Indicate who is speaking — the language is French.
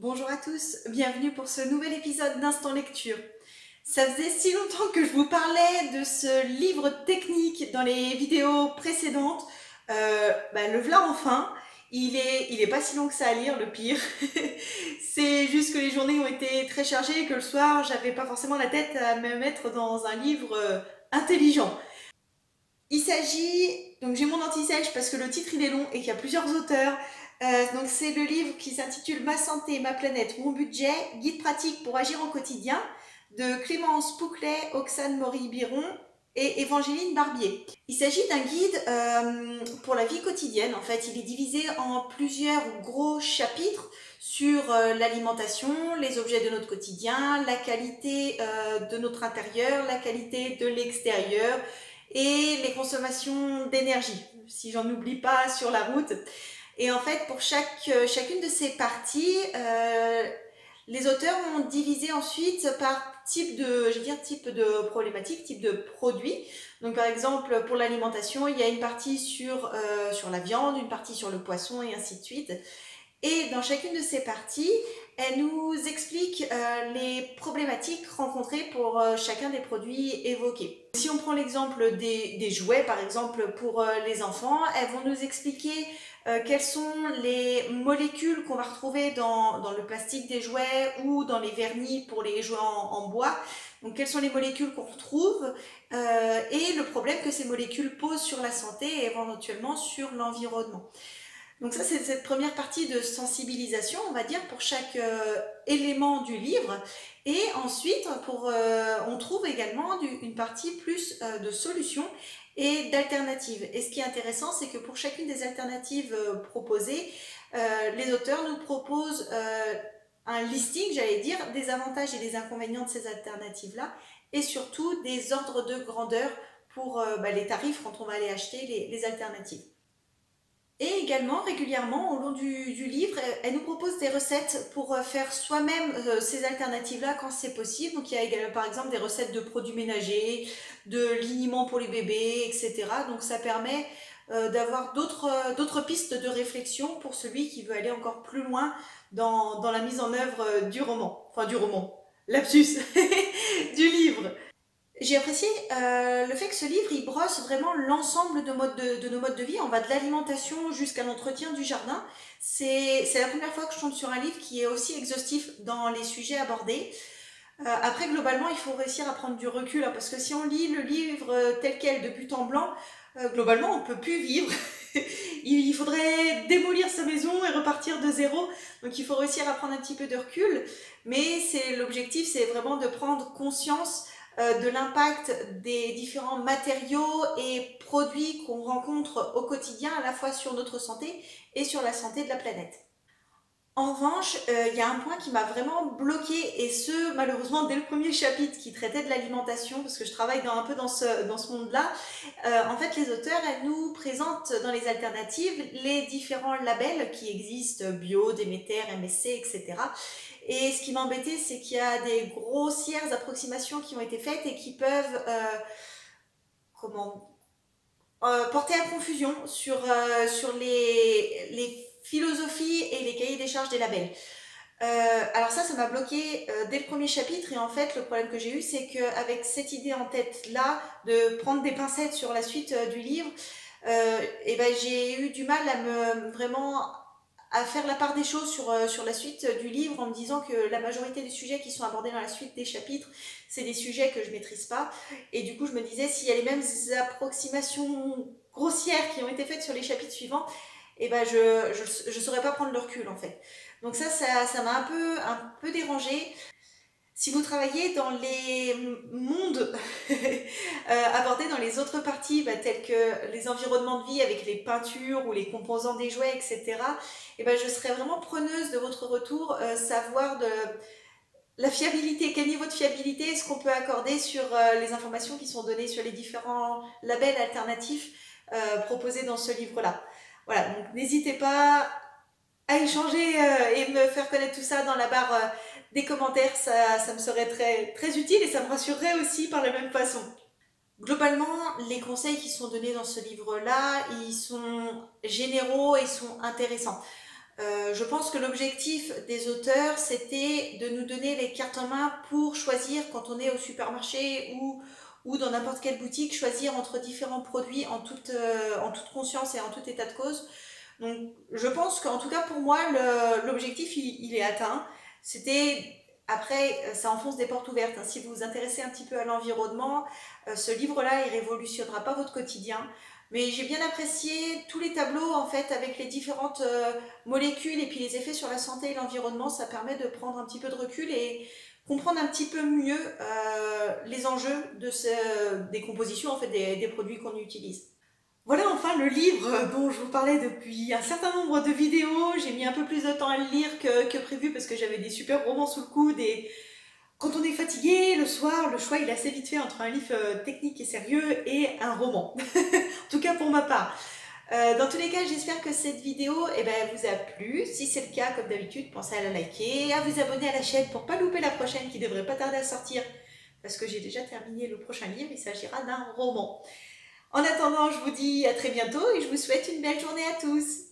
Speaker 1: Bonjour à tous, bienvenue pour ce nouvel épisode d'Instant Lecture. Ça faisait si longtemps que je vous parlais de ce livre technique dans les vidéos précédentes. Le voilà enfin. Il est pas si long que ça à lire, le pire. C'est juste que les journées ont été très chargées et que le soir, j'avais pas forcément la tête à me mettre dans un livre intelligent. Il s'agit, donc j'ai mon anti-sèche parce que le titre il est long et qu'il y a plusieurs auteurs. Donc c'est le livre qui s'intitule Ma santé, ma planète, mon budget, guide pratique pour agir au quotidien de Clémence Pouclet, Oxane Maury-Biron et Évangéline Barbier. Il s'agit d'un guide pour la vie quotidienne. En fait, il est divisé en plusieurs gros chapitres sur l'alimentation, les objets de notre quotidien, la qualité de notre intérieur, la qualité de l'extérieur, et les consommations d'énergie, si j'en oublie pas sur la route. Et en fait, pour chacune de ces parties, les auteurs ont divisé ensuite par type de problématique, type de produit. Donc par exemple, pour l'alimentation, il y a une partie sur la viande, une partie sur le poisson et ainsi de suite. Et dans chacune de ces parties, elle nous explique les problématiques rencontrées pour chacun des produits évoqués. Si on prend l'exemple des jouets, par exemple pour les enfants, elles vont nous expliquer quelles sont les molécules qu'on va retrouver dans le plastique des jouets ou dans les vernis pour les jouets en bois. Donc quelles sont les molécules qu'on retrouve et le problème que ces molécules posent sur la santé et éventuellement sur l'environnement. Donc ça, c'est cette première partie de sensibilisation, on va dire, pour chaque élément du livre. Et ensuite, on trouve également une partie plus de solutions et d'alternatives. Et ce qui est intéressant, c'est que pour chacune des alternatives proposées, les auteurs nous proposent un listing, j'allais dire, des avantages et des inconvénients de ces alternatives-là, et surtout des ordres de grandeur pour les tarifs quand on va aller acheter les alternatives. Et également, régulièrement, au long du livre, elle nous propose des recettes pour faire soi-même ces alternatives-là quand c'est possible. Donc il y a également, par exemple, des recettes de produits ménagers, de liniments pour les bébés, etc. Donc ça permet d'avoir d'autres pistes de réflexion pour celui qui veut aller encore plus loin dans la mise en œuvre du roman. Enfin, du roman. Lapsus. Du livre. J'ai apprécié le fait que ce livre il brosse vraiment l'ensemble de nos modes de vie. On va de l'alimentation jusqu'à l'entretien du jardin. C'est la première fois que je tombe sur un livre qui est aussi exhaustif dans les sujets abordés. Après, globalement, il faut réussir à prendre du recul, hein, parce que si on lit le livre tel quel de but en blanc, globalement, on ne peut plus vivre. Il faudrait démolir sa maison et repartir de zéro. Donc il faut réussir à prendre un petit peu de recul. Mais l'objectif, c'est vraiment de prendre conscience de l'impact des différents matériaux et produits qu'on rencontre au quotidien, à la fois sur notre santé et sur la santé de la planète. En revanche, il y a un point qui m'a vraiment bloquée, et ce, malheureusement, dès le premier chapitre qui traitait de l'alimentation, parce que je travaille un peu dans ce monde-là. En fait, les auteurs, elles nous présentent dans les alternatives les différents labels qui existent, bio, Déméter, MSC, etc. Et ce qui m'embêtait, c'est qu'il y a des grossières approximations qui ont été faites et qui peuvent porter à confusion sur les philosophies et les cahiers des charges des labels. Alors ça m'a bloqué dès le premier chapitre, et en fait le problème que j'ai eu, c'est qu'avec cette idée en tête là de prendre des pincettes sur la suite du livre, j'ai eu du mal à faire la part des choses sur la suite du livre, en me disant que la majorité des sujets qui sont abordés dans la suite des chapitres, c'est des sujets que je maîtrise pas, et du coup je me disais, s'il y a les mêmes approximations grossières qui ont été faites sur les chapitres suivants, je saurais pas prendre le recul en fait. Donc ça m'a un peu dérangée. Si vous travaillez dans les mondes abordés dans les autres parties, tels que les environnements de vie avec les peintures ou les composants des jouets, etc., je serais vraiment preneuse de votre retour, savoir de la fiabilité, quel niveau de fiabilité est-ce qu'on peut accorder sur les informations qui sont données sur les différents labels alternatifs proposés dans ce livre-là. Voilà, donc n'hésitez pas à échanger et me faire connaître tout ça dans la barre des commentaires, ça me serait très, très utile, et ça me rassurerait aussi par la même façon. Globalement, les conseils qui sont donnés dans ce livre-là, ils sont généraux et sont intéressants. Je pense que l'objectif des auteurs, c'était de nous donner les cartes en main pour choisir quand on est au supermarché ou dans n'importe quelle boutique, choisir entre différents produits en toute conscience et en tout état de cause. Donc je pense qu'en tout cas pour moi, l'objectif il est atteint. C'était après, ça enfonce des portes ouvertes, hein. Si vous vous intéressez un petit peu à l'environnement, ce livre-là, il révolutionnera pas votre quotidien. Mais j'ai bien apprécié tous les tableaux en fait avec les différentes molécules et puis les effets sur la santé et l'environnement. Ça permet de prendre un petit peu de recul et comprendre un petit peu mieux les enjeux des compositions en fait des produits qu'on utilise. Voilà enfin le livre dont je vous parlais depuis un certain nombre de vidéos. J'ai mis un peu plus de temps à le lire que prévu parce que j'avais des super romans sous le coude et quand on est fatigué le soir, le choix il est assez vite fait entre un livre technique et sérieux et un roman. En tout cas pour ma part. Dans tous les cas, j'espère que cette vidéo vous a plu. Si c'est le cas, comme d'habitude, pensez à la liker, à vous abonner à la chaîne pour ne pas louper la prochaine qui devrait pas tarder à sortir parce que j'ai déjà terminé le prochain livre, il s'agira d'un roman. En attendant, je vous dis à très bientôt et je vous souhaite une belle journée à tous.